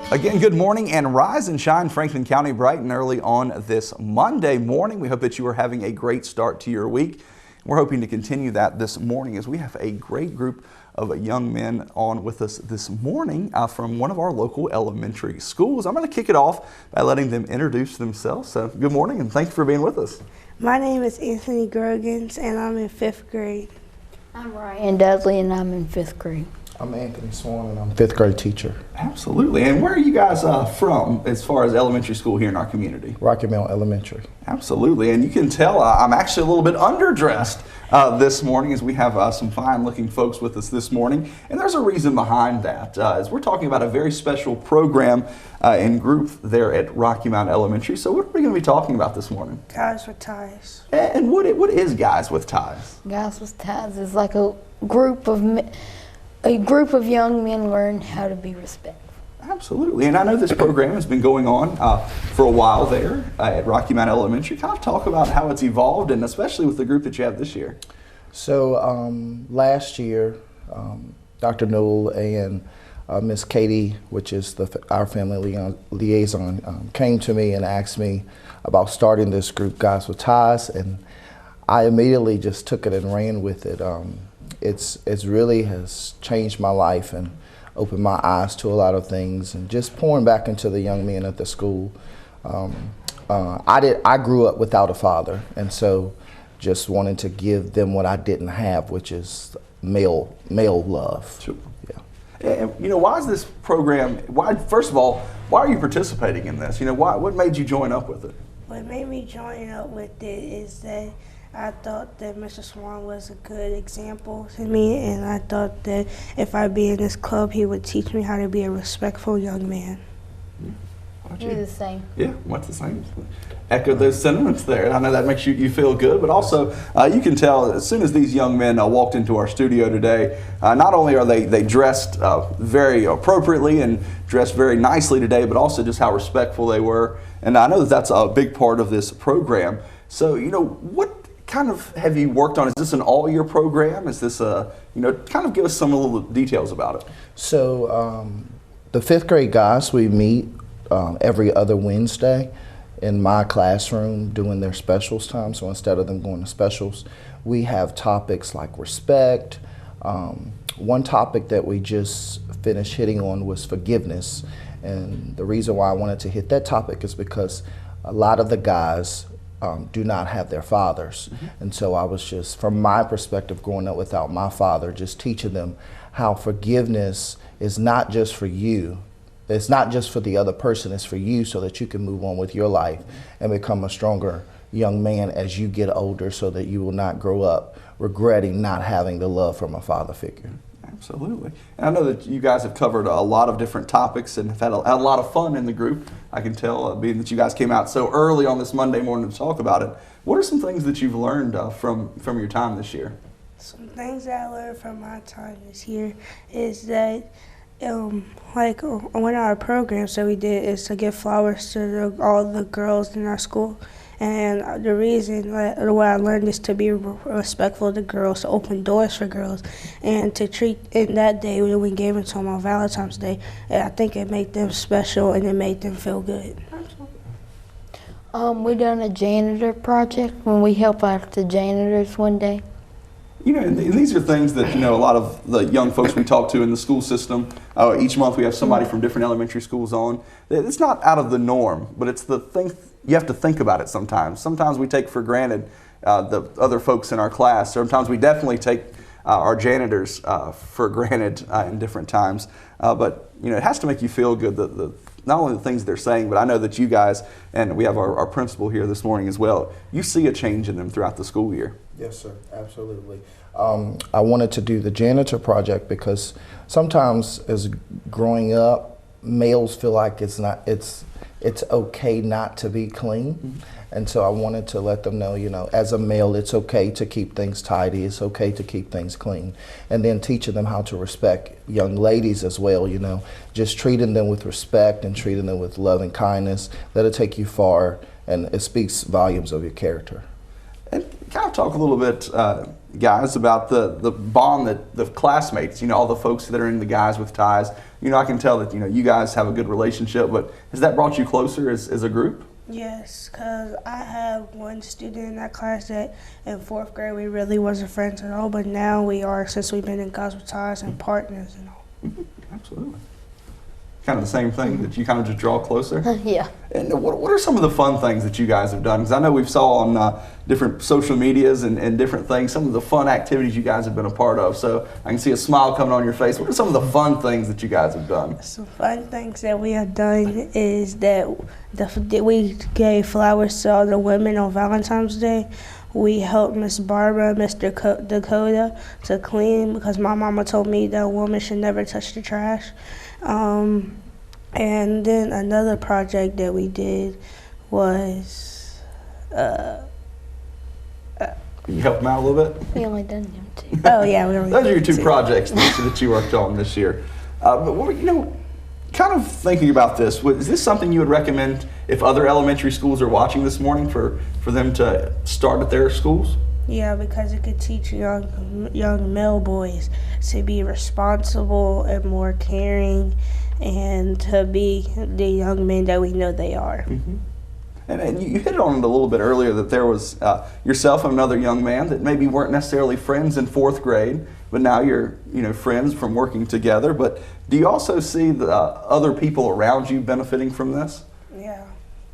Again, good morning and rise and shine, Franklin County, bright and early on this Monday morning. We hope that you are having a great start to your week. We're hoping to continue that this morning as we have a great group of young men on with us this morning from one of our local elementary schools. I'm going to kick it off by letting them introduce themselves. So good morning and thanks for being with us. My name is Anthony Groggins and I'm in 5th grade. I'm Ryan Dudley and I'm in 5th grade. I'm Anthony Swan and I'm a 5th grade teacher. Absolutely. And where are you guys from as far as elementary school here in our community? Rocky Mount Elementary. Absolutely. And you can tell I'm actually a little bit underdressed this morning as we have some fine looking folks with us this morning. And there's a reason behind that as we're talking about a very special program and group there at Rocky Mount Elementary. So what are we going to be talking about this morning? Guys with Ties. And what is Guys with Ties? Guys with Ties is like a group of young men learn how to be respectful. Absolutely. And I know this program has been going on for a while there at Rocky Mount Elementary. Kind of talk about how it's evolved and especially with the group that you have this year. So last year, Dr. Newell and Miss Katie, which is our family liaison, came to me and asked me about starting this group, Guys with Ties, and I immediately just took it and ran with it. It's really has changed my life and opened my eyes to a lot of things, and just pouring back into the young men at the school. I grew up without a father, and so just wanted to give them what I didn't have, which is male love. Sure. Yeah. And why is this program? First of all, why are you participating in this? What made you join up with it? What made me join up with it is that I thought that Mr. Swan was a good example to me, and I thought that if I be in this club, he would teach me how to be a respectful young man. We're the same. Yeah, what's the same? Echo those sentiments there. I know that makes you feel good, but also you can tell as soon as these young men walked into our studio today, not only are they dressed very appropriately and dressed very nicely today, but also just how respectful they were. And I know that that's a big part of this program. So, what kind of have you worked on? Is this an all-year program? Is this kind of give us some little details about it. So the 5th grade guys, we meet every other Wednesday in my classroom doing their specials time. So instead of them going to specials, we have topics like respect. One topic that we just finished hitting on was forgiveness. And the reason why I wanted to hit that topic is because a lot of the guys do not have their fathers. Mm-hmm. And so I was just, from my perspective, growing up without my father, just teaching them how forgiveness is not just for you. It's not just for the other person, it's for you so that you can move on with your life and become a stronger young man as you get older so that you will not grow up regretting not having the love from a father figure. Absolutely. And I know that you guys have covered a lot of different topics and have had a lot of fun in the group. I can tell, being that you guys came out so early on this Monday morning to talk about it. What are some things that you've learned from your time this year? Some things that I learned from my time this year is that like one of our programs that we did is to give flowers to all the girls in our school. And the reason why I learned is to be respectful to girls, to open doors for girls, and to treat in that day when we gave it to them on Valentine's Day. And I think it made them special and it made them feel good. We done a janitor project when we help out the janitors one day. And these are things that, a lot of the young folks we talk to in the school system, each month we have somebody from different elementary schools on. It's not out of the norm, but it's the thing, you have to think about it sometimes. Sometimes we take for granted the other folks in our class. Sometimes we definitely take our janitors for granted in different times. But, it has to make you feel good, not only the things they're saying, but I know that you guys, and we have our principal here this morning as well, you see a change in them throughout the school year. Yes, sir, absolutely. I wanted to do the janitor project because sometimes as growing up, males feel like it's okay not to be clean. Mm-hmm. And so I wanted to let them know, as a male, it's okay to keep things tidy. It's okay to keep things clean. And then teaching them how to respect young ladies as well, just treating them with respect and treating them with love and kindness. That'll take you far, and it speaks volumes of your character. And kind of talk a little bit, guys, about the bond that the classmates, you know, all the folks that are in the Guys with Ties. You know, I can tell that, you know, you guys have a good relationship, but has that brought you closer as a group? Yes, because I have one student in that class that in 4th grade we really wasn't friends at all, but now we are since we've been in Guys with Ties and partners and all. Absolutely. Kind of the same thing, that you kind of just draw closer? Yeah. And what are some of the fun things that you guys have done? Because I know we've saw on different social medias and different things, some of the fun activities you guys have been a part of. So I can see a smile coming on your face. What are some of the fun things that you guys have done? Some fun things that we have done is that we gave flowers to all the women on Valentine's Day. We helped Miss Barbara, Mr. Dakota to clean because my mama told me that a woman should never touch the trash. And then another project that we did was Can you help them out a little bit? We only done them two. oh yeah, we only Those are your did two projects that you worked on this year. But what, you know, kind of thinking about this, is this something you would recommend if other elementary schools are watching this morning for them to start at their schools? Yeah, because it could teach young male boys to be responsible and more caring, and to be the young men that we know they are. Mm-hmm. And you hit on it a little bit earlier that there was yourself and another young man that maybe weren't necessarily friends in 4th grade, but now you're friends from working together. But do you also see the other people around you benefiting from this? Yeah,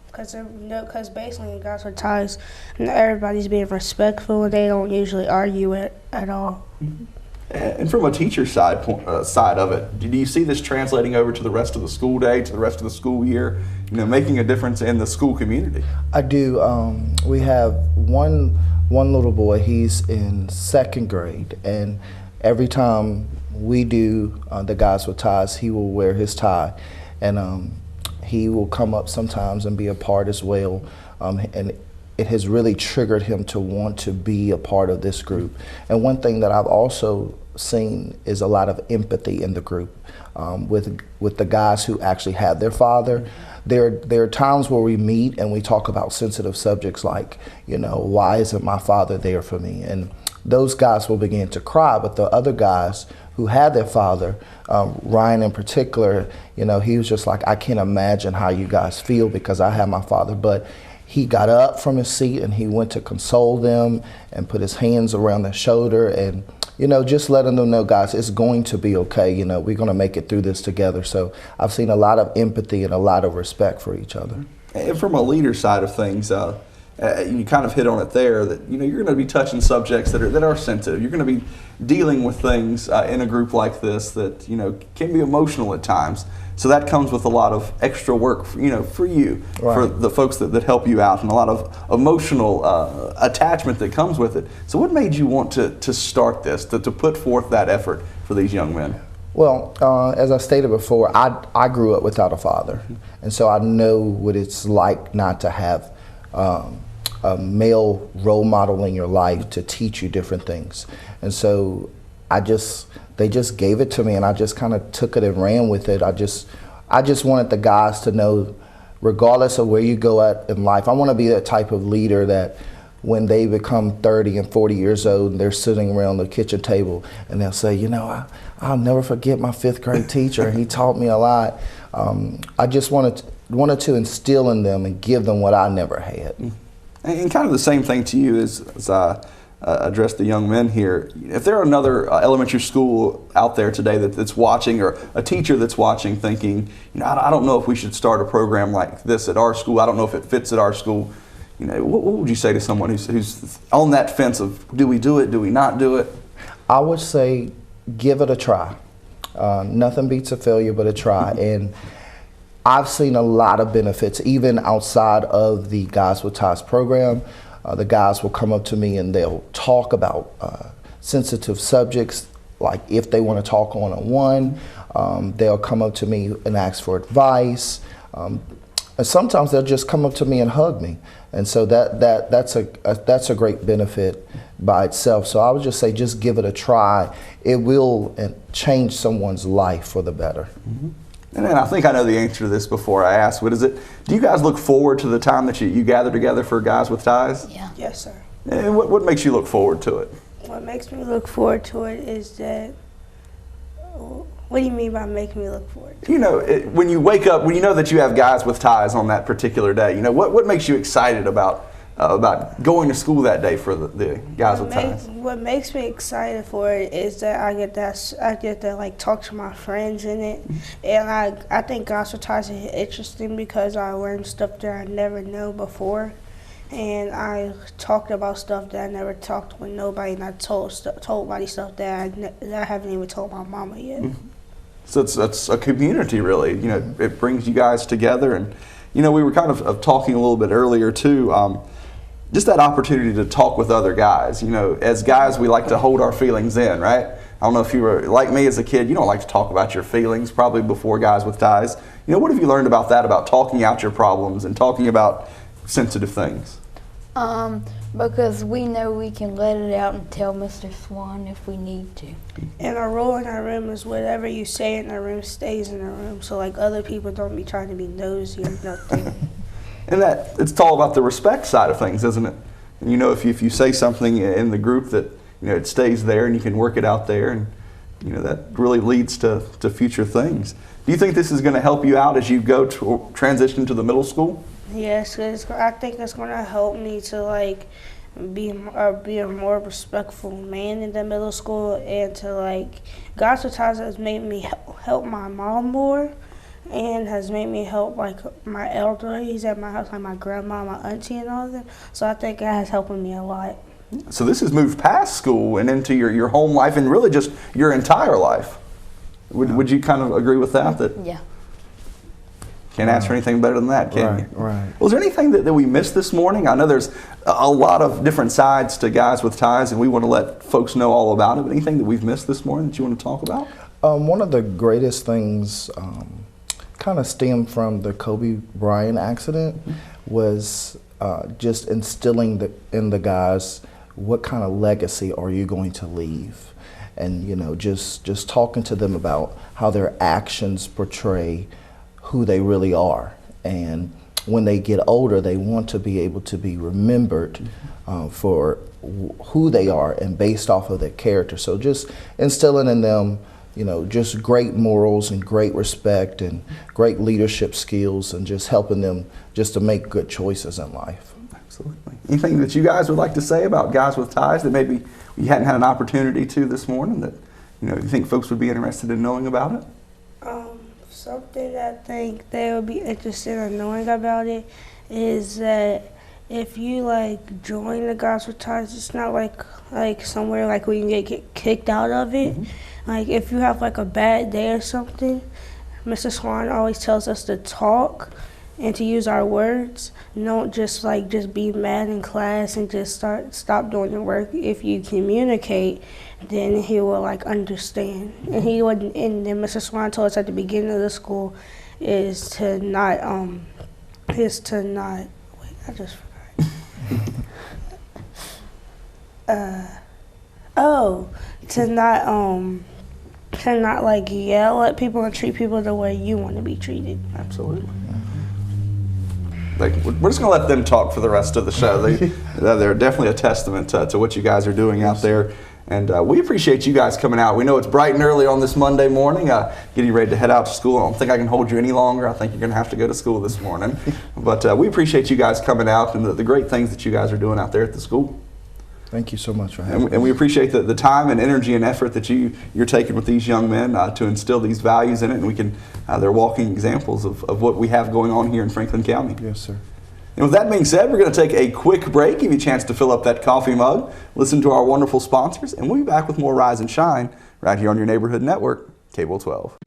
because basically in Guys with Ties, everybody's being respectful and they don't usually argue at all. Mm-hmm. And from a teacher side of it, do you see this translating over to the rest of the school day, to the rest of the school year, making a difference in the school community? I do. We have one little boy. He's in 2nd grade, and every time we do the Guys with Ties, he will wear his tie, and he will come up sometimes and be a part as well. And it has really triggered him to want to be a part of this group. And one thing that I've also seen is a lot of empathy in the group with the guys who actually have their father. There are times where we meet and we talk about sensitive subjects like, why isn't my father there for me? And those guys will begin to cry, but the other guys who had their father, Ryan in particular, he was just like, I can't imagine how you guys feel because I have my father. But he got up from his seat and he went to console them and put his hands around their shoulder and, just letting them know, guys, it's going to be okay. We're going to make it through this together. So I've seen a lot of empathy and a lot of respect for each other. And from a leader side of things, you kind of hit on it there that you're going to be touching subjects that are sensitive. You're going to be dealing with things in a group like this that can be emotional at times. So that comes with a lot of extra work, for you, right, for the folks that help you out, and a lot of emotional attachment that comes with it. So what made you want to start this, to put forth that effort for these young men? Well, as I stated before, I grew up without a father, and so I know what it's like not to have a male role model in your life to teach you different things. And so they just gave it to me, and I just kind of took it and ran with it. I just wanted the guys to know, regardless of where you go at in life, I want to be that type of leader that when they become 30 and 40 years old and they're sitting around the kitchen table and they'll say, I'll never forget my 5th grade teacher. He taught me a lot. I just wanted to instill in them and give them what I never had. And kind of the same thing to you as I address the young men here. If there are another elementary school out there today that's watching, or a teacher that's watching thinking, I don't know if we should start a program like this at our school. I don't know if it fits at our school. What would you say to someone who's on that fence of, do we do it, do we not do it? I would say give it a try. Nothing beats a failure but a try. And I've seen a lot of benefits, even outside of the Guys with Ties program. The guys will come up to me and they'll talk about sensitive subjects, like if they want to talk one-on-one. They'll come up to me and ask for advice. And sometimes they'll just come up to me and hug me. And so that's a great benefit by itself. So I would just say, just give it a try. It will change someone's life for the better. Mm-hmm. And I think I know the answer to this before I ask, but do you guys look forward to the time that you gather together for Guys with Ties? Yeah. Yes, sir. And what makes you look forward to it? What makes me look forward to it is that. What do you mean by making me look forward to it? You know, when you wake up, when you know that you have Guys with Ties on that particular day, you know, what makes you excited about going to school that day for the Guys with Ties? What makes me excited for it is that I get to like talk to my friends in it, and I think Guys with Ties is interesting because I learned stuff that I never knew before, and I talked about stuff that I never talked with nobody, and I told somebody stuff that I haven't even told my mama yet. Mm-hmm. So it's a community, really. You know, it brings you guys together, and you know, we were kind of talking a little bit earlier too. Just that opportunity to talk with other guys. You know, as guys, we like to hold our feelings in, right? I don't know if you were like me as a kid. You don't like to talk about your feelings, probably before Guys with Ties. You know, what have you learned about that? About talking out your problems and talking about sensitive things? Because we know we can let it out and tell Mr. Swan if we need to. And our rule in our room is whatever you say in our room stays in our room. So like other people don't be trying to be nosy or nothing. And that it's all about the respect side of things, isn't it? And you know, if you say something in the group that, you know, it stays there and you can work it out there, and you know, that really leads to future things. Do you think this is going to help you out as you go to transition to the middle school? Yes, cause I think it's gonna help me to like be a more respectful man in the middle school, and to like Guys with Ties has made me help my mom more, and has made me help like my elderlies at my house, like my grandma, my auntie, and all of them. So I think it has helped me a lot. So this has moved past school and into your home life and really just your entire life. Would you kind of agree with that? Yeah. Can't ask for anything better than that, can you? Right. Was there anything that we missed this morning? I know there's a lot of different sides to Guys with Ties, and we want to let folks know all about it. But anything that we've missed this morning that you want to talk about? One of the greatest things kind of stemmed from the Kobe Bryant accident was just instilling in the guys, what kind of legacy are you going to leave? And you know, just talking to them about how their actions portray who they really are, and when they get older, they want to be able to be remembered for who they are and based off of their character. So just instilling in them, you know, just great morals and great respect and great leadership skills, and just helping them just to make good choices in life. Absolutely. Anything that you guys would like to say about Guys with Ties that maybe you hadn't had an opportunity to this morning that, you know, you think folks would be interested in knowing about it? Something that I think they would be interested in knowing about it is that if you like join the Guys with Ties, it's not like somewhere like where you get kicked out of it. Mm-hmm. Like if you have like a bad day or something, Mr. Swan always tells us to talk and to use our words. Don't just be mad in class and just stop doing your work. If you communicate, then he will like understand. And and then Mr. Swan told us at the beginning of the school is to not wait, I just forgot. To not like yell at people and treat people the way you want to be treated. Absolutely. We're just going to let them talk for the rest of the show. They're definitely a testament to what you guys are doing out there. And we appreciate you guys coming out. We know it's bright and early on this Monday morning, getting ready to head out to school. I don't think I can hold you any longer. I think you're going to have to go to school this morning. But we appreciate you guys coming out and the great things that you guys are doing out there at the school. Thank you so much for having me. And we appreciate the time and energy and effort that you're taking with these young men to instill these values in it. And they're walking examples of what we have going on here in Franklin County. Yes, sir. And with that being said, we're going to take a quick break, give you a chance to fill up that coffee mug, listen to our wonderful sponsors, and we'll be back with more Rise and Shine right here on your neighborhood network, Cable 12.